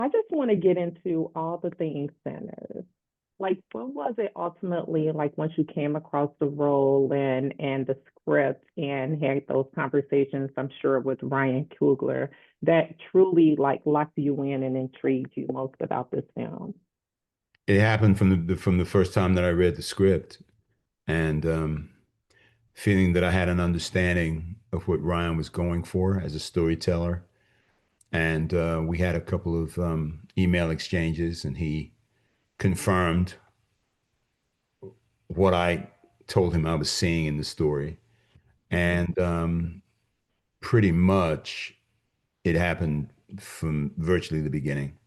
I just want to get into all the things centers. Like, what was it ultimately like once you came across the role and the script and had those conversations, I'm sure, with Ryan Coogler, that truly like locked you in and intrigued you most about this film? It happened from the first time that I read the script, and feeling that I had an understanding of what Ryan was going for as a storyteller. And we had a couple of email exchanges, and he confirmed what I told him I was seeing in the story. And pretty much it happened from virtually the beginning.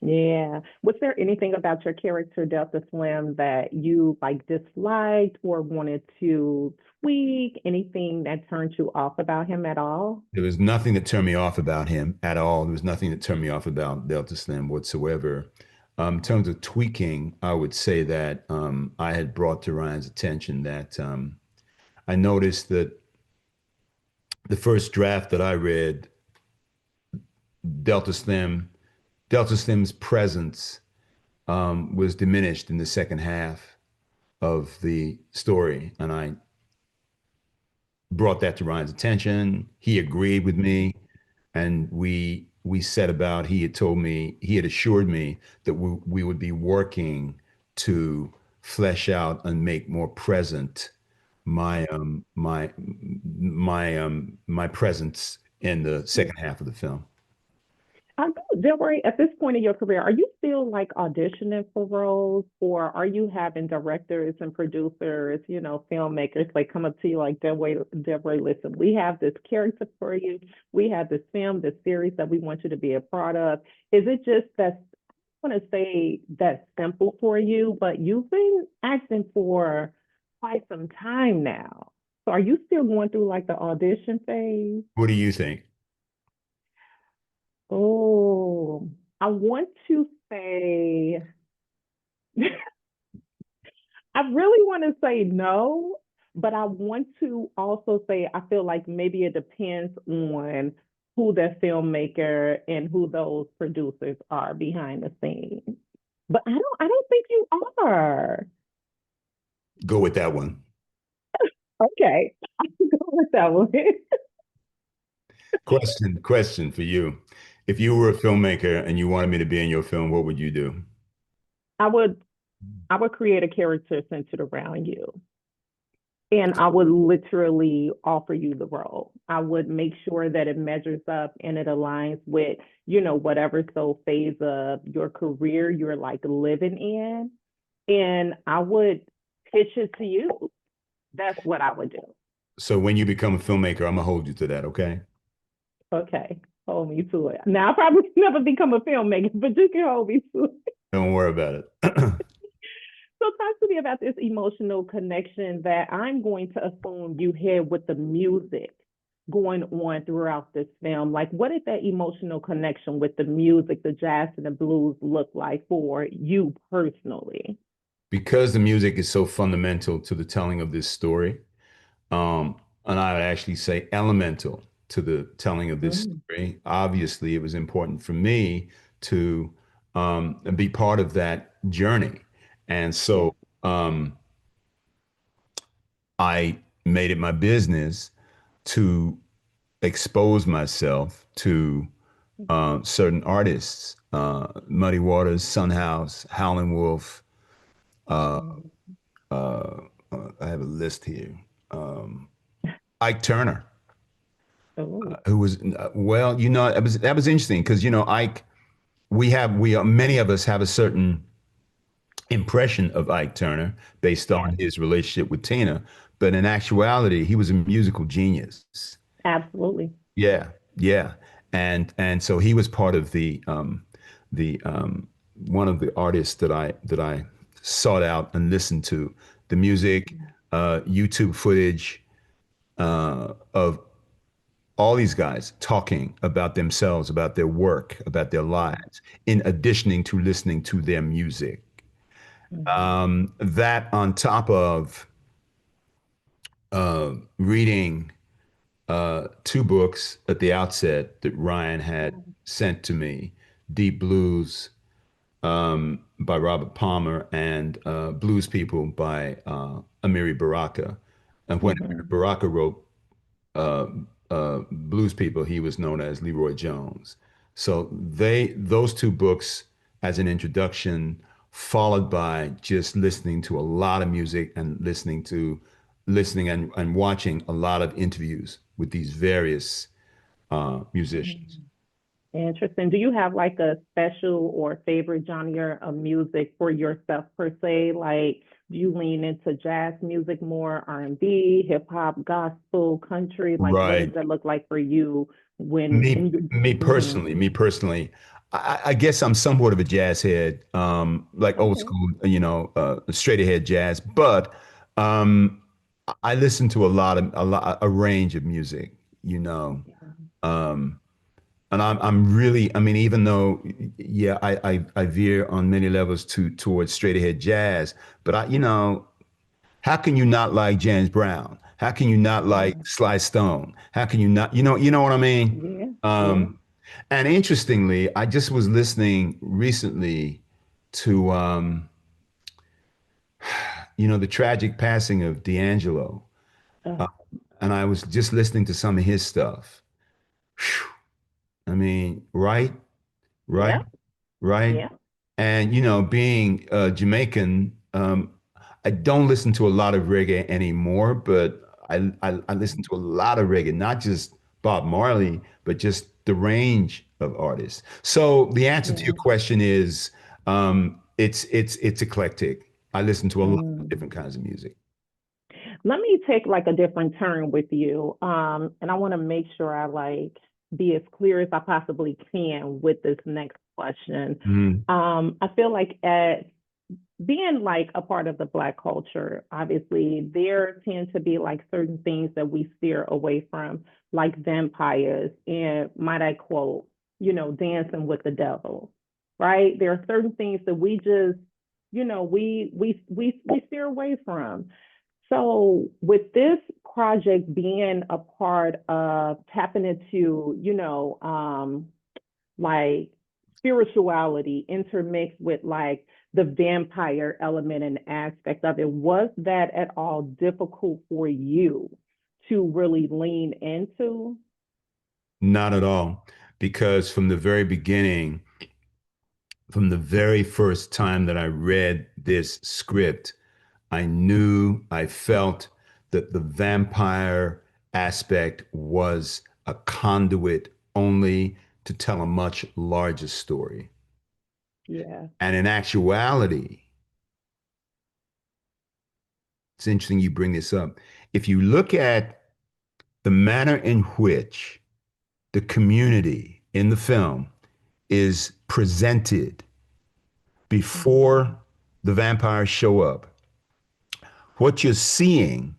Yeah. Was there anything about your character, Delta Slim, that you like disliked or wanted to tweak? Anything that turned you off about him at all? There was nothing that turned me off about him at all. There was nothing that turned me off about Delta Slim whatsoever. In terms of tweaking, I would say that I had brought to Ryan's attention that I noticed that the first draft that I read, Delta Slim, Delta Slim's presence was diminished in the second half of the story, and I brought that to Ryan's attention. He agreed with me, and we set about. He had told me, he had assured me that we would be working to flesh out and make more present my presence in the second half of the film. I know, Delroy, at this point in your career, are you still like auditioning for roles, or are you having directors and producers, filmmakers like come up to you like, Delroy, listen, we have this character for you. We have this film, this series that we want you to be a part of. Is it just that, I want to say that's simple for you, but you've been acting for quite some time now. So are you still going through like the audition phase? What do you think? Oh, I want to say, I really want to say no, but I want to also say I feel like maybe it depends on who the filmmaker and who those producers are behind the scenes. But I don't think you are. Go with that one. Okay, I can go with that one. Question for you. If you were a filmmaker and you wanted me to be in your film, what would you do? I would I would create a character centered around you. And I would literally offer you the role. I would make sure that it measures up and it aligns with, whatever so phase of your career you're like living in. And I would pitch it to you. That's what I would do. So when you become a filmmaker, I'm gonna hold you to that, okay? Okay. Hold me to it. Now, I'll probably never become a filmmaker, but you can hold me to it. Don't worry about it. So talk to me about this emotional connection that I'm going to assume you had with the music going on throughout this film. Like, what did that emotional connection with the music, the jazz and the blues look like for you personally? Because the music is so fundamental to the telling of this story, and I would actually say elemental to the telling of this Mm, story. Obviously, it was important for me to be part of that journey. And yeah. so I made it my business to expose myself to certain artists, Muddy Waters, Son House, Howlin' Wolf. Uh, Mm. I have a list here. Ike Turner, Oh, who was well, that was interesting because Ike, many of us have a certain impression of Ike Turner based yeah, on his relationship with Tina, but in actuality, he was a musical genius. absolutely. Yeah, yeah, and so he was part of the one of the artists that I sought out and listened to the music, YouTube footage of all these guys talking about themselves, about their work, about their lives, in addition to listening to their music. Mm-hmm. That on top of reading two books at the outset that Ryan had sent to me Deep Blues by Robert Palmer and Blues People by Amiri Baraka. And when Hmm. Baraka wrote uh, Blues People, he was known as Leroy Jones. So those two books as an introduction, followed by just listening to a lot of music and listening and watching a lot of interviews with these various musicians. Interesting. Do you have like a special or favorite genre of music for yourself per se? Like, do you lean into jazz music more, R&B, hip hop, gospel, country? Like, what does Right. that look like for you when Me, in me your? Hmm. personally, me personally, I guess I'm somewhat of a jazz head, like old Okay. school, straight ahead jazz. But um, I listen to a range of music, you know, Yeah. um, and I'm really, I mean, even though, yeah, I veer on many levels towards straight ahead jazz, but how can you not like James Brown? How can you not like Yeah. Sly Stone? How can you not, you know what I mean? Yeah. Yeah. Um, and interestingly, I just was listening recently to, the tragic passing of D'Angelo, Uh, and I was just listening to some of his stuff. Phew. I mean, right, right, yeah. right. Yeah. And being Jamaican, I don't listen to a lot of reggae anymore, but I listen to a lot of reggae, not just Bob Marley, but just the range of artists. So the answer to your Yeah. question is, it's eclectic. I listen to a lot of Mm. different kinds of music. Let me take like a different turn with you. And I want to make sure I like be as clear as I possibly can with this next question. Mhm. I feel like at being like a part of the Black culture, obviously there tend to be like certain things that we steer away from, like vampires and might I quote, dancing with the devil, right? There are certain things that we just, we steer away from. So with this project being a part of tapping into, like spirituality intermixed with like the vampire element and aspect of it, was that at all difficult for you to really lean into? Not at all, because from the very beginning, from the very first time that I read this script, I felt that the vampire aspect was a conduit only to tell a much larger story. Yeah. And in actuality, it's interesting you bring this up. If you look at the manner in which the community in the film is presented Mm-hmm. before the vampires show up, what you're seeing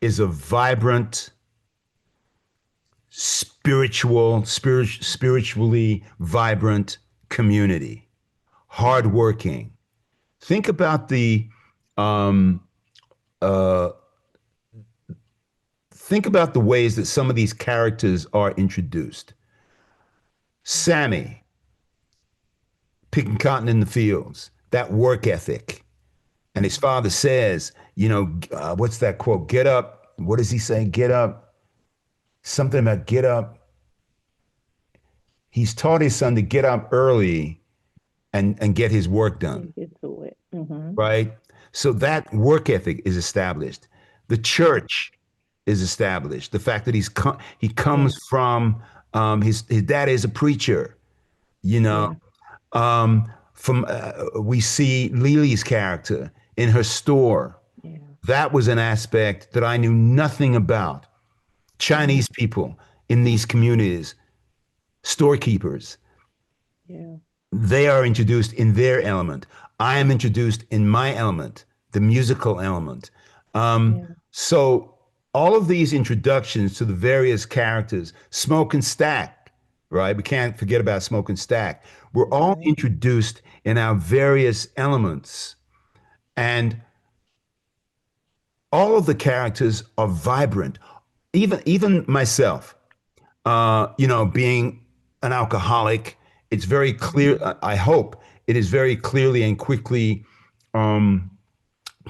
is a vibrant, spiritually vibrant community, Mm-hmm. hardworking. Think about um, uh, the ways that some of these characters are introduced. Sammy picking cotton in the fields, that work ethic, and his Mm-hmm. father says, what's that quote? Get up. What does he say? Get up. Something about get up. He's taught his son to get up early and get his work done, And get to it. Mm-hmm. right? So that work ethic is established. The Yeah. church is established. The fact that he Yeah. comes from his dad is a preacher, you know. Yeah. From We see Lily's character in her store. Yeah. That was an aspect that I knew nothing about. Mm-hmm. Chinese people in these communities, storekeepers, Yeah. they are introduced in their element. I am introduced in my element, the musical element. Yeah. So all of these introductions to the various characters, Smoke and Stack, right? We can't forget about Smoke and Stack. We're all Right. introduced in our various elements, and all of the characters are vibrant. Even myself, being an alcoholic it's very clear. Mhm. I hope it is very clearly and quickly um,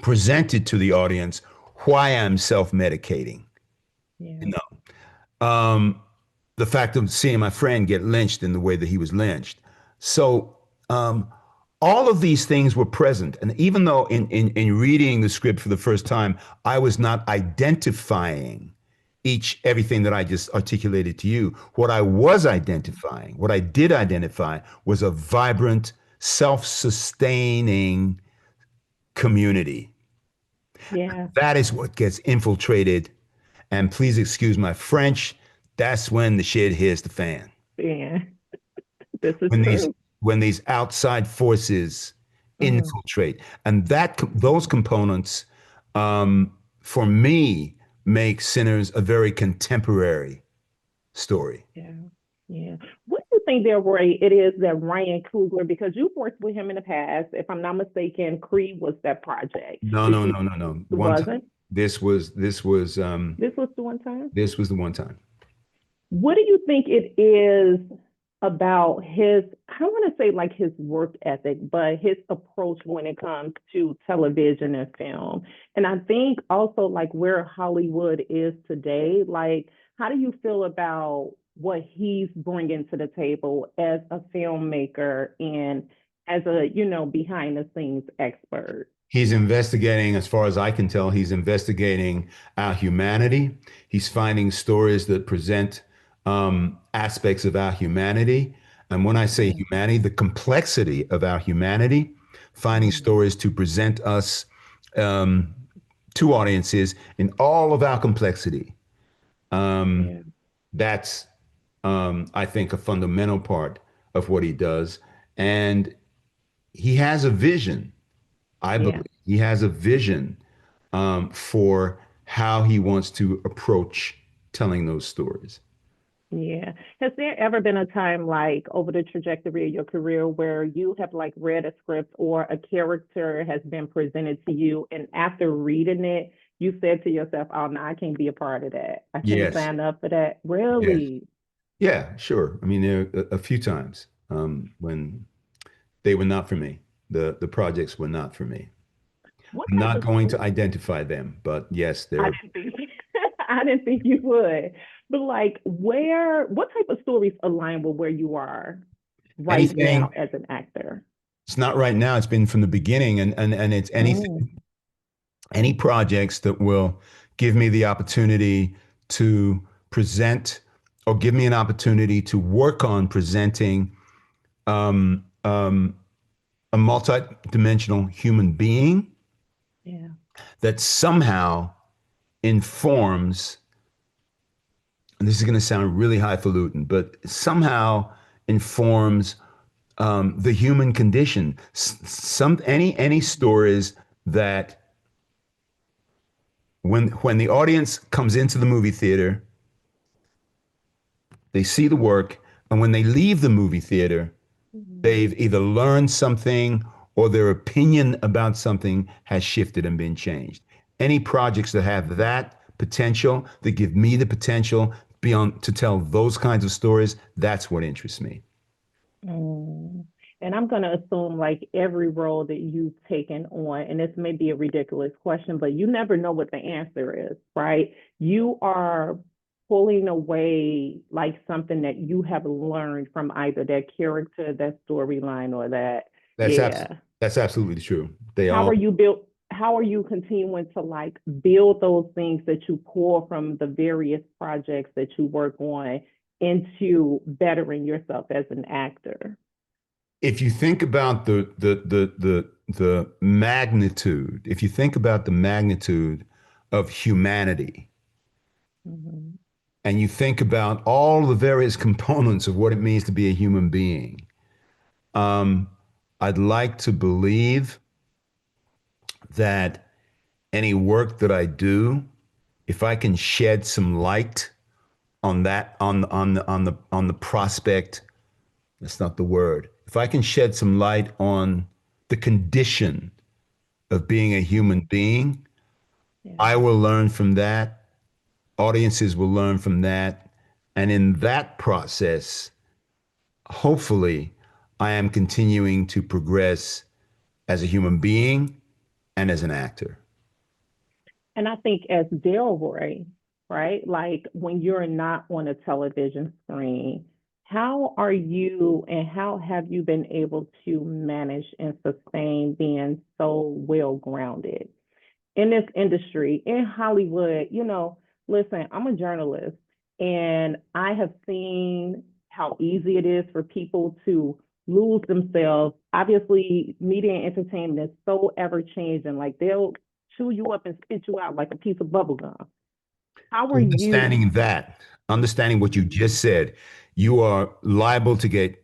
presented to the audience why I'm self-medicating. Yeah. You know, the fact of seeing my friend get lynched in the way that he was lynched. So um, all of these things were present, and even though in reading the script for the first time, I was not identifying everything that I just articulated to you. What I was identifying, what I did identify, was a vibrant, self-sustaining community. Yeah. That is what gets infiltrated. And please excuse my French. That's when the shit hits the fan. Yeah. This is When these true. when these outside forces Mm-hmm. infiltrate, and those components, for me, make Sinners a very contemporary story. Yeah. Yeah. What do you think, Delroy, it is that Ryan Coogler, because you've worked with him in the past, if I'm not mistaken, Creed was that project. No, Did no, you, no, no, no. it One time, wasn't? this was This was the one time? this was the one time. What do you think it is about his, I don't want to say like his work ethic, but his approach when it comes to television and film? And I think also like where Hollywood is today, like how do you feel about what he's bringing to the table as a filmmaker and as a, behind the scenes expert? He's investigating, as far as I can tell, he's investigating our humanity. He's finding stories that present aspects of our humanity. And when I say Yeah. humanity, the complexity of our humanity, finding Mm-hmm. stories to present us um, to audiences in all of our complexity. Yeah. That's, I think, a fundamental part of what he does. And he has a vision. I Yeah. believe he has a vision for how he wants to approach telling those stories. Yeah. Has there ever been a time like over the trajectory of your career where you have like read a script or a character has been presented to you and after reading it, you said to yourself, oh no, I can't be a part of that. I can't Yes, sign up for that. yes, Really? yeah, sure. I mean, there are a few times when they were not for me. The projects were not for me. What I'm type not of going to story? identify them, but yes, I they're didn't think I didn't think you would. But like what type of stories align with where you are right anything. now as an actor? It's not right now. It's been from the beginning, and it's Mm, any projects that will give me the opportunity to present or give me an opportunity to work on presenting um, um, a multi-dimensional human being yeah. that somehow informs, and this is going to sound really highfalutin, but somehow informs the human condition. Any stories that when the audience comes into the movie theater, they see the work, and when they leave the movie theater, Mhm. they've either learned something or their opinion about something has shifted and been changed. Any projects that have that potential, that give me the potential beyond to tell those kinds of stories, that's what interests me. Mm. And I'm going to assume like every role that you've taken on, and this may be a ridiculous question, but you never know what the answer is, right? You are pulling away like something that you have learned from either that character, that storyline, or that, That's abs- yeah. that's absolutely true. They How all are you built? How are you continuing to like build those things that you pull from the various projects that you work on into bettering yourself as an actor? if you think about the magnitude, if you think about the magnitude of humanity, Mhm. and you think about all the various components of what it means to be a human being, um, I'd like to believe that any work that I do, if I can shed some light on that, on the prospect, that's not the word. If I can shed some light on the condition of being a human Mhm. being, Yeah. I will learn from that. Audiences will learn from that. And in that process, hopefully I am continuing to progress as a human being and as an actor. And I think as Delroy, right? Like when you're not on a television screen, how are you and how have you been able to manage and sustain being so well grounded in this industry in Hollywood? Listen, I'm a journalist and I have seen how easy it is for people to lose themselves. Obviously, media and entertainment is so ever changing. Like they'll chew you up and spit you out like a piece of bubble gum. How are you? Understanding that, understanding what you just said, you are liable to get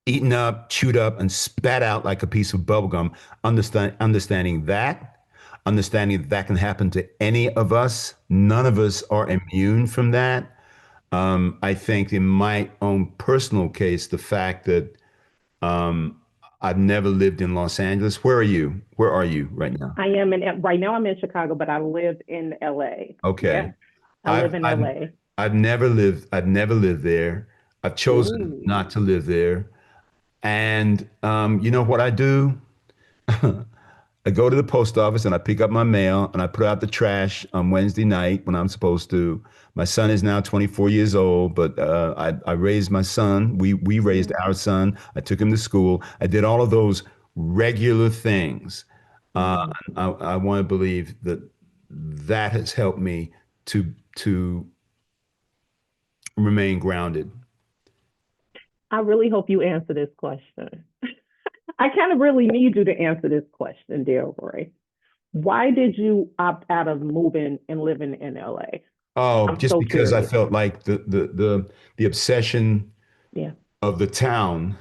eaten up, chewed up, and spat out like a piece of bubblegum. Understanding that that can happen to any of us. None of us are immune from that. I think in my own personal case, the fact that I've never lived in Los Angeles. Where are you? Where are you right now? I am in right now. I'm in Chicago, but I live in LA. Okay. Yeah, I live I've in I've LA. I've never lived there. I've chosen not Ooh. to live there. And you know what I do? I go to the post office and I pick up my mail and I put out the trash on Wednesday night when I'm supposed to. My son is now 24 years old, but I raised my son. We raised our son. I took him to school. I did all of those regular things. Uh, Mm. I want to believe that that has helped me to remain grounded. I really hope you answer this question. I kind of really need you to answer this question, Delroy. Why did you opt out of moving and living in LA? Oh, I'm just so because I curious. felt like the obsession Yeah. of the town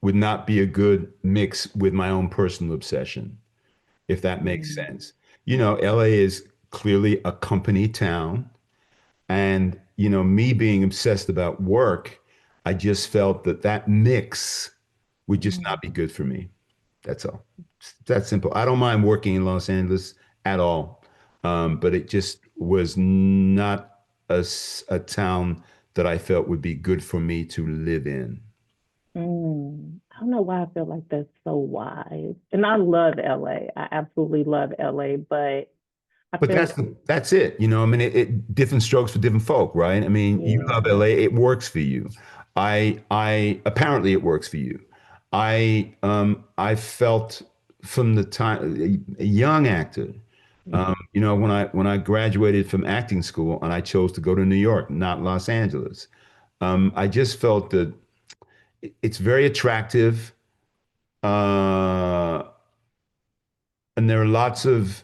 would not be a good mix with my own personal obsession, if that makes Mm. sense. You know, LA is clearly a company town. And, you know, me being obsessed about work, I just felt that that mix would just Mm. not be good for me. That's all. It's that simple. I don't mind working in Los Angeles at all. But it just was not a town that I felt would be good for me to live in. Mm. I don't know why I feel like that's so wise. And I love LA. I absolutely love LA, but I But feel, that's it. You know, I mean, it different strokes for different folk, right? I mean, you love yeah. LA, it works for you. I apparently it works for you. I felt from the time a young actor, Mm. you know, when I graduated from acting school and I chose to go to New York, not Los Angeles, I just felt that it's very attractive. Uh, and there are lots of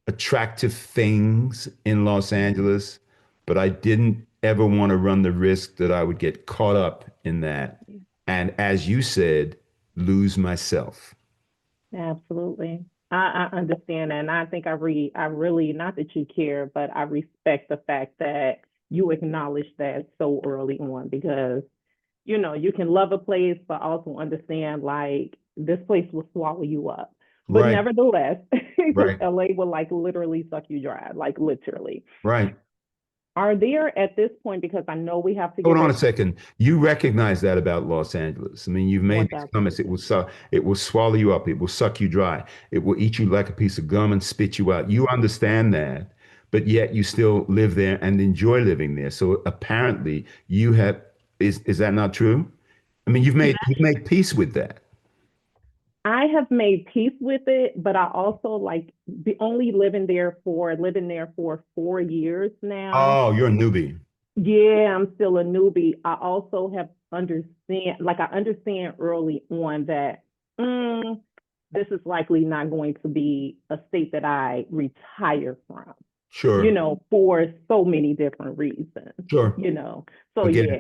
attractive things in Los Mm. Angeles, but I didn't ever want to run the risk that I would get caught up in that. And as you said, lose myself. Absolutely. I understand that. And I think I really, not that you care, but I respect the fact that you acknowledge that so early on because, you can love a place, but also understand like this place will swallow you up. But Right, nevertheless, because right, LA will like literally suck you dry, like literally. right. Are there at this point, because I know we have to Hold get on a ready, second. You recognize that about Los Angeles. I mean, you've made these comments. 1000%. It will swallow you up. It will suck you dry. It will eat you like a piece of gum and spit you out. You understand that, but yet you still live there and enjoy living there. So apparently you have, is that not true? I mean, you've made peace with that. I have made peace with it, but I also like the only living there for 4 years now. Oh, you're a newbie. Yeah, I'm still a newbie. I also have I understand early on that mm, this is likely not going to be a state that I retire from, Sure, for so many different reasons, sure. you know. So I get it.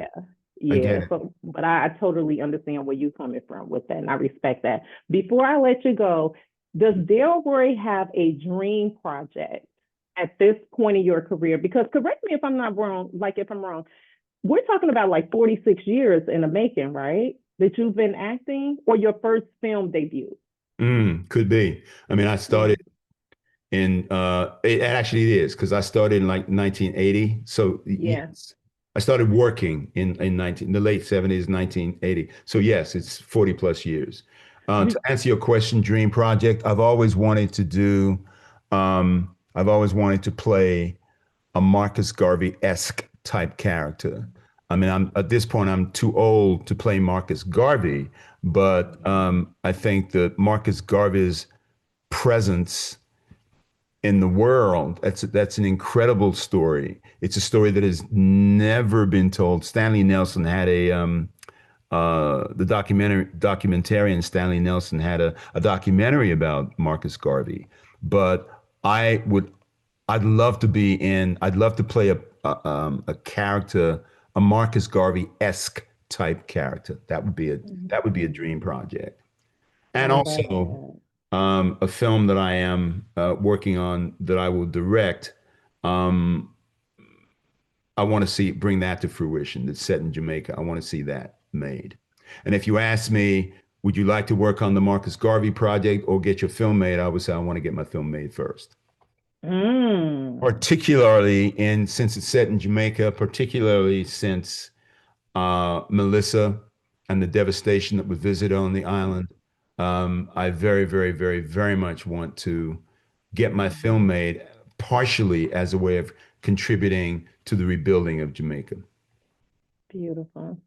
yeah, I get yeah. it. So, but I totally understand where you're coming from with that, and I respect that. Before I let you go, does Delroy have a dream project at this point in your career? Because correct me if I'm not wrong, like if I'm wrong, we're talking about like 46 years in the making, right? That you've been acting or your first film debut. Could be. I mean, I Yeah. started it actually is because I started in like 1980. So Yeah. yes, I started working in the late 70s, 1980. So yes, it's 40 plus years. To answer your question, dream project, I've always wanted to play a Marcus Garvey-esque type character. I mean, I'm at this point, I'm too old to play Marcus Garvey, but I think that Marcus Garvey's presence in the world, that's an incredible story. It's a story that has never been told. Stanley Nelson had the documentarian Stanley Nelson had a documentary about Marcus Garvey, but I would I'd love to play a character, a Marcus Garvey-esque type character. That would be a dream project. And I love also that. a film that I am working on that I will direct. Um, I want to see bring that to fruition. That's set in Jamaica. I want to see that made. And if you ask me, would you like to work on the Marcus Garvey project or get your film made? I would say I want to get my film made first. Mm. Particularly in since it's set in Jamaica, particularly since Melissa and the devastation that we visited on the island. I very, very, very, very much want to get my film made, partially as a way of contributing to the rebuilding of Jamaica. Beautiful.